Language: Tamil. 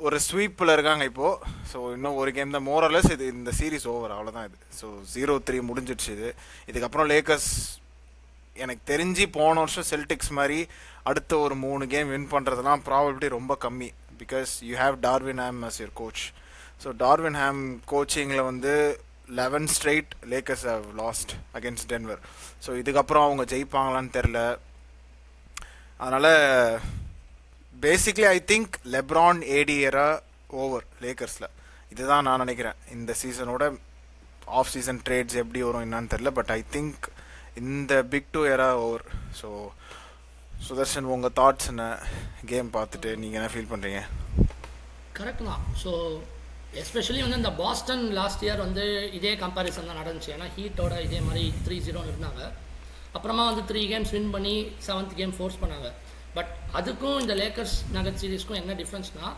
ஒரு ஸ்வீப்பில் இருக்காங்க இப்போது. ஸோ இன்னும் ஒரு கேம் தான் மோரலஸ், இது இந்த சீரிஸ் ஓவர் அவ்வளோதான் இது. ஸோ 0-3 முடிஞ்சிடுச்சு இது. இதுக்கப்புறம் லேக்கர்ஸ் எனக்கு தெரிஞ்சு போன வருஷம் செல்டிக்ஸ் மாதிரி அடுத்த ஒரு 3 கேம் வின் பண்ணுறதுலாம் ப்ராபபிலிட்டி ரொம்ப கம்மி. Because you have Darvin Ham as your coach. So Darvin Ham கோச்சிங்கில் வந்து 11 straight Lakers have lost against Denver. So இதுக்கப்புறம் அவங்க ஜெயிப்பாங்களான்னு தெரில. அதனால் basically I think LeBron AD era over லேக்கர்ஸில். இதுதான் நான் நினைக்கிறேன். இந்த சீசனோட ஆஃப் சீசன் ட்ரேட்ஸ் எப்படி வரும் என்னான்னு தெரில. பட் ஐ திங்க் இந்த big two era over. So Sudarshan, உங்கள் தாட்ஸ் என்ன கேம் பார்த்துட்டு நீங்கள் என்ன ஃபீல் பண்ணுறீங்க? கரெக்ட் தான். ஸோ எஸ்பெஷலி வந்து இந்த பாஸ்டன் லாஸ்ட் இயர் வந்து இதே கம்பேரிசன் தான் நடந்துச்சு. ஏன்னா ஹீட்டோட இதே மாதிரி 3-0 இருந்தாங்க. அப்புறமா வந்து 3 கேம்ஸ் வின் பண்ணி 7th கேம் ஃபோர்ஸ் பண்ணாங்க. பட் அதுக்கும் இந்த லேக்கர்ஸ் நகட் சீரீஸ்க்கும் என்ன டிஃப்ரென்ஸ்னால்,